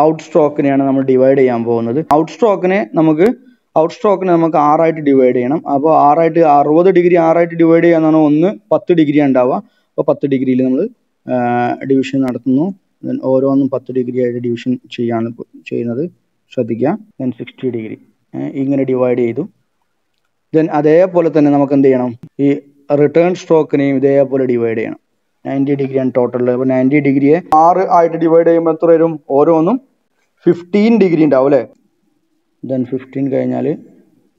ഔട്ട് സ്ട്രോക്കിനെയാണ് നമ്മൾ ഡിവൈഡ് ചെയ്യാൻ പോകുന്നത്. ഔട്ട് സ്ട്രോക്കിനെ നമുക്ക് 6 ആയിട്ട് ഡിവൈഡ് ചെയ്യണം. അപ്പോൾ 60 ഡിഗ്രി 6 ആയിട്ട് ഡിവൈഡ് ചെയ്യാന്നാണ് 10 ഡിഗ്രി ഉണ്ടാവുക. അപ്പോൾ 10 ഡിഗ്രിയിൽ നമ്മൾ ഡിവിഷൻ നടത്തുന്നു. ദെൻ ഓരോന്നും 10 ഡിഗ്രി ആയിട്ട് ഡിവിഷൻ ചെയ്യുന്നത് ശ്രദ്ധിക്കുക. ദെൻ 60 ഡിഗ്രി ഇങ്ങനെ ഡിവൈഡ് ചെയ്തു. ദെൻ അതേപോലെ തന്നെ നമുക്ക് എന്ത് ചെയ്യണം, ഈ റിട്ടേൺ സ്ട്രോക്കിനെയും ഇതേപോലെ ഡിവൈഡ് ചെയ്യണം. 90 ഡിഗ്രിയാണ് ടോട്ടൽ. അപ്പോൾ 90 ഡിഗ്രിയെ 6 ആയിട്ട് ഡിവൈഡ് ചെയ്യുമ്പോൾ എത്ര വരും, ഓരോന്നും 15 ഡിഗ്രി ഉണ്ടാവും അല്ലേ. ദെൻ 15 കഴിഞ്ഞാൽ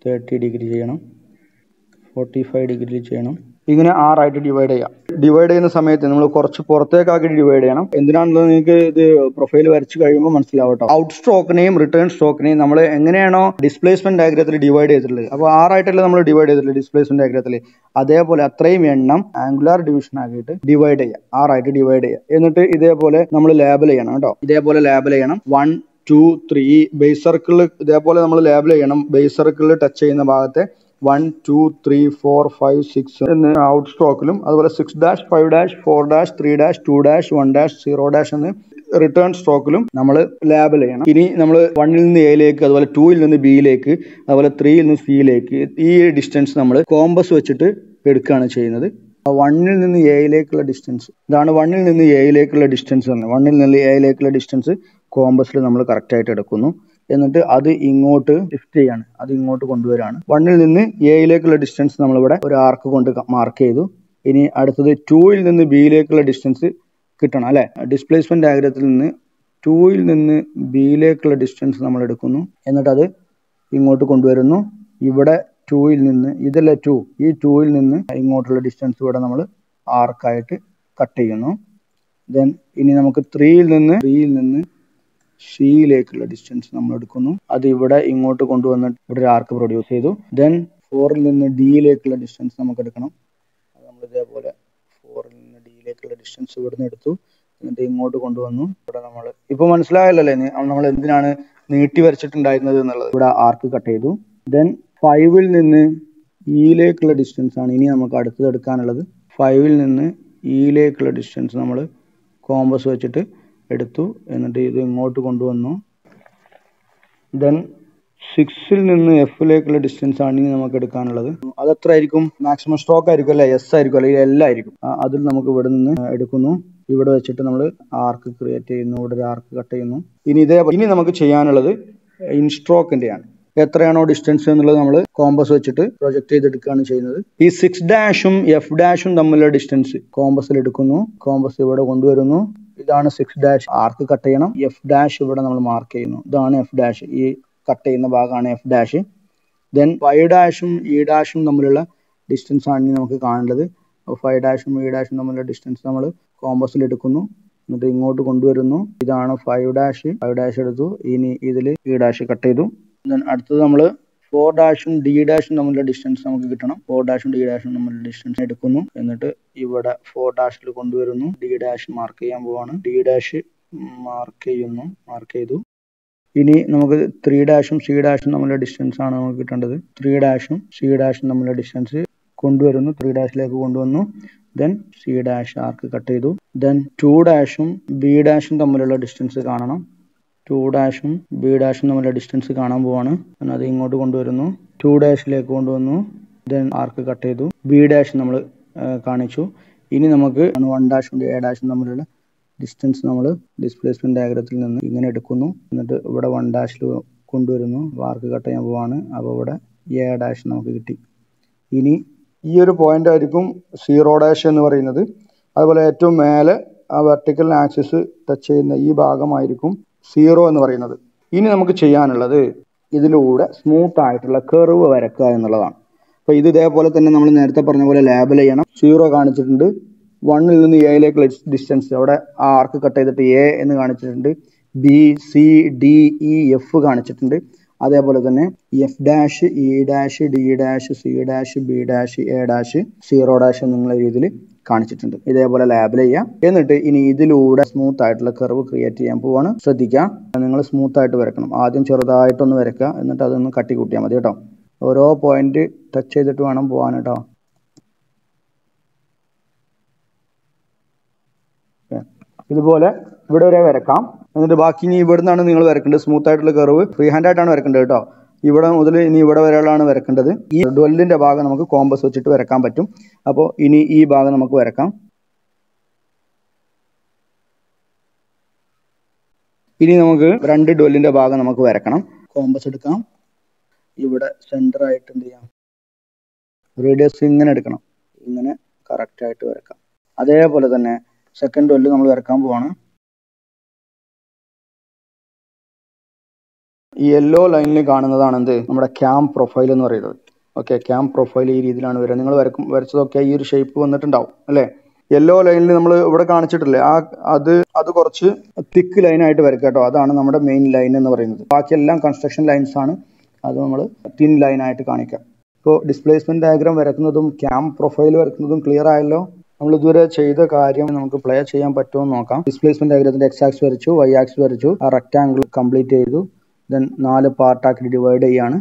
30 ഡിഗ്രി ചെയ്യണം, 45 ഡിഗ്രി ചെയ്യണം. ഇങ്ങനെ 6 ആയിട്ട് ഡിവൈഡ് ചെയ്യാം. ഡിവൈഡ് ചെയ്യുന്ന സമയത്ത് നമ്മൾ കുറച്ച് പുറത്തേക്കാക്കിയിട്ട് ഡിവൈഡ് ചെയ്യണം. എന്തിനാണെന്നുള്ളത് നിങ്ങൾക്ക് ഇത് പ്രൊഫൈൽ വരച്ച് കഴിയുമ്പോൾ മനസ്സിലാവട്ടോ. ഔട്ട് സ്ട്രോക്കിനെയും റിട്ടേൺ സ്ട്രോക്കിനെയും നമ്മൾ എങ്ങനെയാണോ ഡിസ്പ്ലേസ്മെന്റ് ഡയഗ്രത്തിൽ ഡിവൈഡ് ചെയ്തിട്ടുള്ളത്, അപ്പോൾ 6 ആയിട്ടല്ലേ നമ്മൾ ഡിവൈഡ് ചെയ്തിട്ടുള്ളത് ഡിസ്പ്ലേസ്മെന്റ് ഡയഗ്രത്തിൽ, അതേപോലെ അത്രയും എണ്ണം ആംഗുലാർ ഡിവിഷൻ ആക്കിയിട്ട് ഡിവൈഡ് ചെയ്യുക, 6 ആയിട്ട് ഡിവൈഡ് ചെയ്യുക. എന്നിട്ട് ഇതേപോലെ നമ്മൾ ലേബൽ ചെയ്യണം കേട്ടോ. ഇതേപോലെ ലേബൽ ചെയ്യണം. 1 2 3 ബേസ് സർക്കിളിൽ ഇതേപോലെ നമ്മൾ ലേബൽ ചെയ്യണം. ബേസ് സർക്കിളിൽ ടച്ച് ചെയ്യുന്ന ഭാഗത്തെ 1 2 3 4 5 6 എന്ന് ഔട്ട് സ്ട്രോക്കിലും, അതുപോലെ 6 5 4 3 2 1 0 എന്ന് റിട്ടേൺ സ്ട്രോക്കിലും നമ്മൾ ലേബൽ ചെയ്യണം. ഇനി നമ്മൾ 1ൽ നിന്ന് എയിലേക്ക്, അതുപോലെ 2ൽ നിന്ന് ബിയിലേക്ക്, അതുപോലെ 3ൽ നിന്ന് സിയിലേക്ക് ഈ ഡിസ്റ്റൻസ് നമ്മൾ കോമ്പസ് വെച്ചിട്ട് എടുക്കുകയാണ് ചെയ്യുന്നത്. 1ൽ നിന്ന് എയിലേക്കുള്ള ഡിസ്റ്റൻസ് ഇതാണ്. 1ൽ നിന്ന് എയിലേക്കുള്ള ഡിസ്റ്റൻസ് തന്നെ. 1ൽ നിന്ന് എയിലേക്കുള്ള ഡിസ്റ്റൻസ് കോമ്പസിൽ നമ്മൾ കറക്റ്റ് ആയിട്ട് എടുക്കുന്നു. എന്നിട്ട് അത് ഇങ്ങോട്ട് ഷിഫ്റ്റ് ചെയ്യാണ്, അത് ഇങ്ങോട്ട് കൊണ്ടുവരാണ്. 1ൽ നിന്ന് എയിലേക്കുള്ള ഡിസ്റ്റൻസ് നമ്മളിവിടെ ഒരു ആർക്ക് കൊണ്ട് മാർക്ക് ചെയ്തു. ഇനി അടുത്തത് 2ൽ നിന്ന് ബിയിലേക്കുള്ള ഡിസ്റ്റൻസ് കിട്ടണം അല്ലേ. ഡിസ്പ്ലേസ്മെന്റ് ഡയഗ്രത്തിൽ നിന്ന് 2ൽ നിന്ന് ബിയിലേക്കുള്ള ഡിസ്റ്റൻസ് നമ്മൾ എടുക്കുന്നു. എന്നിട്ട് അത് ഇങ്ങോട്ട് കൊണ്ടുവരുന്നു. ഇവിടെ 2ൽ നിന്ന് ഇതല്ല 2, ഈ 2ൽ നിന്ന് ഇങ്ങോട്ടുള്ള ഡിസ്റ്റൻസ് ഇവിടെ നമ്മൾ ആർക്കായിട്ട് കട്ട് ചെയ്യുന്നു. ദെൻ ഇനി നമുക്ക് 3ൽ നിന്ന് സിയിലേക്കുള്ള ഡിസ്റ്റൻസ് നമ്മൾ എടുക്കുന്നു. അത് ഇവിടെ ഇങ്ങോട്ട് കൊണ്ടുവന്നിട്ട് ഇവിടെ ഒരു ആർക്ക് പ്രൊഡ്യൂസ് ചെയ്തു. ദെൻ 4ൽ നിന്ന് ഡിയിലേക്കുള്ള ഡിസ്റ്റൻസ് നമുക്ക് എടുക്കണം. അത് നമ്മൾ ഇതേപോലെ 4ൽ നിന്ന് ഡിയിലേക്കുള്ള ഡിസ്റ്റൻസ് ഇവിടുന്ന് എടുത്തു. എന്നിട്ട് ഇങ്ങോട്ട് കൊണ്ടുവന്നു. ഇവിടെ നമ്മൾ ഇപ്പോൾ മനസ്സിലായല്ലേ നമ്മൾ എന്തിനാണ് നീട്ടി വരച്ചിട്ടുണ്ടായിരുന്നത് എന്നുള്ളത്. ഇവിടെ ആർക്ക് കട്ട് ചെയ്തു. ദെൻ 5ൽ നിന്ന് ഇയിലേക്കുള്ള ഡിസ്റ്റൻസ് ആണ് ഇനി നമുക്ക് അടുത്തത് എടുക്കാനുള്ളത്. 5ൽ നിന്ന് ഇയിലേക്കുള്ള ഡിസ്റ്റൻസ് നമ്മൾ കോമ്പസ് വെച്ചിട്ട് എടുത്തു. എന്നിട്ട് ഇത് ഇങ്ങോട്ട് കൊണ്ടുവന്നു. ദെൻ 6ൽ നിന്ന് എഫിലേക്കുള്ള ഡിസ്റ്റൻസ് ആണ് ഇനി നമുക്ക് എടുക്കാനുള്ളത്. അത് എത്ര ആയിരിക്കും, മാക്സിമം സ്ട്രോക്ക് ആയിരിക്കും അല്ലേ, എസ് ആയിരിക്കും അല്ലെങ്കിൽ എൽ ആയിരിക്കും. അതിൽ നമുക്ക് ഇവിടെ നിന്ന് എടുക്കുന്നു. ഇവിടെ വെച്ചിട്ട് നമ്മൾ ആർക്ക് ക്രിയേറ്റ് ചെയ്യുന്നു. ഇവിടെ ഒരു ആർക്ക് കട്ട് ചെയ്യുന്നു. ഇനി നമുക്ക് ചെയ്യാനുള്ളത് ഇൻസ്ട്രോക്കിന്റെയാണ്. എത്രയാണോ ഡിസ്റ്റൻസ് എന്നുള്ളത് നമ്മൾ കോമ്പസ് വെച്ചിട്ട് പ്രൊജക്ട് ചെയ്തെടുക്കുകയാണ് ചെയ്യുന്നത്. ഈ 6' F' തമ്മിലുള്ള ഡിസ്റ്റൻസ് കോമ്പസിൽ എടുക്കുന്നു. കോമ്പസ് ഇവിടെ കൊണ്ടുവരുന്നു. ഇതാണ് 6'. ആർക്ക് കട്ട് ചെയ്യണം. F' ഇവിടെ നമ്മൾ മാർക്ക് ചെയ്യുന്നു. ഇതാണ് F'. ഈ കട്ട് ചെയ്യുന്ന ഭാഗമാണ് എഫ് ഡാഷ്. ദെൻ 5 ഡാഷും ഇ ഡാഷും തമ്മിലുള്ള ഡിസ്റ്റൻസ് ആണ് നമുക്ക് കാണേണ്ടത്. അപ്പോൾ 5 ഡാഷും ഇ ഡാഷും തമ്മിലുള്ള ഡിസ്റ്റൻസ് നമ്മൾ കോമ്പസിൽ എടുക്കുന്നു, എന്നിട്ട് ഇങ്ങോട്ട് കൊണ്ടുവരുന്നു. ഇതാണ് 5 ഡാഷ്. 5 ഡാഷ് എടുത്തു. ഇനി ഇതിൽ ഇ ഡാഷ് കട്ട് ചെയ്തു. ദെൻ അടുത്തത് നമ്മൾ 4 ഡാഷും ഡി ഡാഷും തമ്മിലുള്ള ഡിസ്റ്റൻസ് നമുക്ക് കിട്ടണം. 4 ഡാഷും ഡി ഡാഷും തമ്മിലുള്ള ഡിസ്റ്റൻസ് എടുക്കുന്നു, എന്നിട്ട് ഇവിടെ 4 ഡാഷിൽ കൊണ്ടുവരുന്നു. ഡി ഡാഷ് മാർക്ക് ചെയ്യാൻ പോവാണ്. ഡി ഡാഷ് മാർക്ക് ചെയ്തു. ഇനി നമുക്ക് 3 ഡാഷും സി ഡാഷും തമ്മിലുള്ള ഡിസ്റ്റൻസ് ആണ് നമുക്ക് കിട്ടേണ്ടത്. 3 ഡാഷും സി ഡാഷും തമ്മിലുള്ള ഡിസ്റ്റൻസ് കൊണ്ടുവരുന്നു. 3 ഡാഷിലേക്ക് കൊണ്ടുവന്നു. ദെൻ സി ഡാഷ് ആർക്ക് കട്ട് ചെയ്തു. ദെൻ 2 ഡാഷും ബി ഡാഷും തമ്മിലുള്ള ഡിസ്റ്റൻസ് കാണണം. 2 ഡാഷും ബി ഡാഷും തമ്മിലുള്ള ഡിസ്റ്റൻസ് കാണാൻ പോവാണ്. അത് ഇങ്ങോട്ട് കൊണ്ടുവരുന്നു. 2 ഡാഷിലേക്ക് കൊണ്ടുവന്നു. ദെൻ ആർക്ക് കട്ട് ചെയ്തു. ബി ഡാഷ് നമ്മൾ കാണിച്ചു. ഇനി നമുക്ക് 1 ഡാഷും എ ഡാഷും തമ്മിലുള്ള ഡിസ്റ്റൻസ് നമ്മൾ ഡിസ്പ്ലേസ്മെന്റ് ഡയഗ്രത്തിൽ നിന്ന് ഇങ്ങനെ എടുക്കുന്നു, എന്നിട്ട് ഇവിടെ 1 ഡാഷിൽ കൊണ്ടുവരുന്നു. ആർക്ക് കട്ട് ചെയ്യാൻ പോവാണ്. അപ്പോൾ ഇവിടെ എ ഡാഷ് നമുക്ക് കിട്ടി. ഇനി ഈ ഒരു പോയിന്റ് ആയിരിക്കും 0 ഡാഷ് എന്ന് പറയുന്നത്. അതുപോലെ ഏറ്റവും മേലെ ആ വെർട്ടിക്കൽ ആക്സിസ് ടച്ച് ചെയ്യുന്ന ഈ ഭാഗമായിരിക്കും 0 എന്ന് പറയുന്നത്. ഇനി നമുക്ക് ചെയ്യാനുള്ളത് ഇതിലൂടെ സ്മൂത്ത് ആയിട്ടുള്ള കർവ് വരക്കുക എന്നുള്ളതാണ്. അപ്പോൾ ഇത് ഇതേപോലെ തന്നെ നമ്മൾ നേരത്തെ പറഞ്ഞ പോലെ ലേബൽ ചെയ്യണം. 0 കാണിച്ചിട്ടുണ്ട്. 1ൽ നിന്ന് എയിലേക്കുള്ള ഡിസ്റ്റൻസ് അവിടെ ആ ആർക്ക് കട്ട് ചെയ്തിട്ട് എ എന്ന് കാണിച്ചിട്ടുണ്ട്. B C D E F കാണിച്ചിട്ടുണ്ട്. അതേപോലെ തന്നെ F dash E dash D dash C dash B dash A dash 0 dash എന്നുള്ള രീതിയിൽ കാണിച്ചിട്ടുണ്ട്. ഇതേപോലെ ലേബൽ ചെയ്യാം. എന്നിട്ട് ഇനി ഇതിലൂടെ സ്മൂത്ത് ആയിട്ടുള്ള കർവ് ക്രിയേറ്റ് ചെയ്യാൻ പോവാണ്. ശ്രദ്ധിക്കുക, നിങ്ങൾ സ്മൂത്ത് ആയിട്ട് വരക്കണം. ആദ്യം ചെറുതായിട്ടൊന്ന് വരക്കുക, എന്നിട്ട് അതൊന്ന് കട്ടി കൂട്ടിയാൽ മതി കേട്ടോ. ഓരോ പോയിന്റ് ടച്ച് ചെയ്തിട്ട് വേണം പോകാൻ കേട്ടോ. ഇതുപോലെ ഇവിടെ വരെ വരക്കാം. എന്നിട്ട് ബാക്കി ഇനി ഇവിടെ നിന്നാണ് നിങ്ങൾ വരക്കേണ്ടത്. സ്മൂത്ത് ആയിട്ടുള്ള കർവ് ഫ്രീ ഹാൻഡ് ആയിട്ടാണ് വരക്കേണ്ടത് കേട്ടോ. ഇവിടെ മുതൽ ഇനി ഇവിടെ വരെയാണ് വരക്കേണ്ടത്. ഈ ഡ്വെല്ലിന്റെ ഭാഗം നമുക്ക് കോമ്പസ് വെച്ചിട്ട് വരക്കാൻ പറ്റും. അപ്പോൾ ഇനി ഈ ഭാഗം നമുക്ക് വരക്കാം. ഇനി നമുക്ക് 2 ഡ്വെല്ലിന്റെ ഭാഗം നമുക്ക് വരക്കണം. കോമ്പസ് എടുക്കാം. ഇവിടെ സെന്റർ ആയിട്ട് എന്ത് ചെയ്യാം, റേഡിയസ് ഇങ്ങനെ എടുക്കണം. ഇങ്ങനെ കറക്റ്റ് ആയിട്ട് വരക്കാം. അതേപോലെ തന്നെ സെക്കൻഡ് ഡ്വെല്ല് നമ്മൾ വരക്കാൻ പോവാണ്. ഈ യെല്ലോ ലൈനിൽ കാണുന്നതാണ് എന്ത്, നമ്മുടെ ക്യാം പ്രൊഫൈൽ എന്ന് പറയുന്നത്. ഓക്കെ, ക്യാം പ്രൊഫൈൽ ഈ രീതിയിലാണ് വരിക. നിങ്ങൾ വരച്ചതൊക്കെ ഈ ഒരു ഷേപ്പ് വന്നിട്ടുണ്ടാവും അല്ലേ. യെല്ലോ ലൈനിൽ നമ്മൾ ഇവിടെ കാണിച്ചിട്ടില്ലേ, അത് കുറച്ച് തിക്ക് ലൈനായിട്ട് വരക്കുക കേട്ടോ. അതാണ് നമ്മുടെ മെയിൻ ലൈൻ എന്ന് പറയുന്നത്. ബാക്കിയെല്ലാം കൺസ്ട്രക്ഷൻ ലൈൻസ് ആണ്. അത് നമ്മൾ തിൻ ലൈനായിട്ട് കാണിക്കാം. ഇപ്പോൾ ഡിസ്പ്ലേസ്മെന്റ് ഡയഗ്രാം വരക്കുന്നതും ക്യാം പ്രൊഫൈൽ വരക്കുന്നതും ക്ലിയർ ആയല്ലോ. നമ്മൾ ഇതുവരെ ചെയ്ത കാര്യം നമുക്ക് പ്ലേ ചെയ്യാൻ പറ്റുമോ എന്ന് നോക്കാം. ഡിസ്പ്ലേസ്മെന്റ് ഡയഗ്രത്തിന്റെ എക്സ് ആക്സ് വരച്ചു, വൈ ആക്സ് വരച്ചു, ആ റെക്ടാംഗിൾ കംപ്ലീറ്റ് ചെയ്തു. ദെൻ 4 പാർട്ടാക്കി ഡിവൈഡ് ചെയ്യാണ്.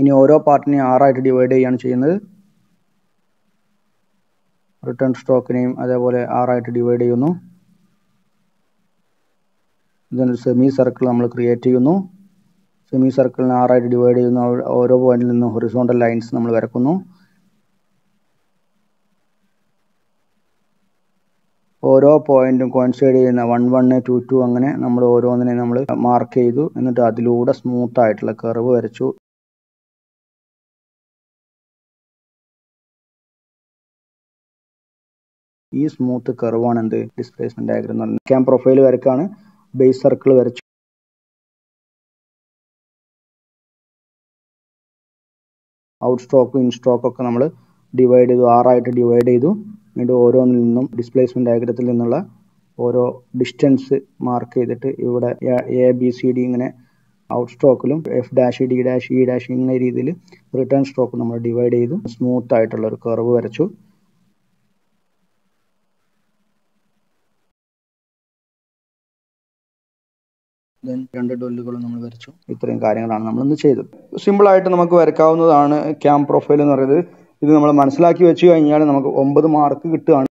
ഇനി ഓരോ പാർട്ടിനെയും 6 ആയിട്ട് ഡിവൈഡ് ചെയ്യാണ് ചെയ്യുന്നത്. റിട്ടേൺ സ്ട്രോക്കിനെയും അതേപോലെ 6 ആയിട്ട് ഡിവൈഡ് ചെയ്യുന്നു. ഇതൊരു സെമി സർക്കിൾ നമ്മൾ ക്രിയേറ്റ് ചെയ്യുന്നു. സെമി സർക്കിളിനെ 6 ആയിട്ട് ഡിവൈഡ് ചെയ്യുന്നു. ഓരോ പോയിന്റിൽ നിന്നും ഹൊറിസോണ്ടൽ ലൈൻസ് നമ്മൾ വരക്കുന്നു. ഓരോ പോയിന്റും കോയിൻസൈഡ് ചെയ്യുന്ന 1 1 2 2 അങ്ങനെ നമ്മൾ ഓരോന്നിനെ നമ്മൾ മാർക്ക് ചെയ്തു. എന്നിട്ട് അതിലൂടെ സ്മൂത്ത് ആയിട്ടുള്ള കർവ് വരച്ചു. ഈ സ്മൂത്ത് കർവാണ് എന്ത്, ഡിസ്പ്ലേസ്മെന്റ് ഡയഗ്രം എന്ന് പറയുന്നത്. ക്യാം പ്രൊഫൈൽ വരക്കാണ്. ബേസ് സർക്കിൾ വരച്ചു. ഔട്ട് സ്ട്രോക്കും ഇൻ സ്ട്രോക്കും ഒക്കെ നമ്മൾ ഡിവൈഡ് ചെയ്തു, 6 ആയിട്ട് ഡിവൈഡ് ചെയ്തു. എന്നിട്ട് ഓരോന്നിൽ നിന്നും ഡിസ്പ്ലേസ്മെന്റ് ഡയഗ്രത്തിൽ നിന്നുള്ള ഓരോ ഡിസ്റ്റൻസ് മാർക്ക് ചെയ്തിട്ട് ഇവിടെ എ ബി സി ഡി ഇങ്ങനെ ഔട്ട് സ്ട്രോക്കിലും F dash D dash E dash ഇങ്ങനെ രീതിയിൽ റിട്ടേൺ സ്ട്രോക്ക് നമ്മൾ ഡിവൈഡ് ചെയ്തു. സ്മൂത്ത് ആയിട്ടുള്ള ഒരു കർവ് വരച്ചു. ദെൻ 2 ഡൊല്ലുകളും നമ്മൾ വരച്ചു. ഇത്രയും കാര്യങ്ങളാണ് നമ്മൾ ഇന്ന് ചെയ്തത്. സിമ്പിളായിട്ട് നമുക്ക് വരക്കാവുന്നതാണ് ക്യാം പ്രൊഫൈൽ എന്ന് പറയുന്നത്. ഇത് നമ്മൾ മനസ്സിലാക്കി വെച്ച് കഴിഞ്ഞാൽ നമുക്ക് 9 മാർക്ക് കിട്ടുകയാണ്.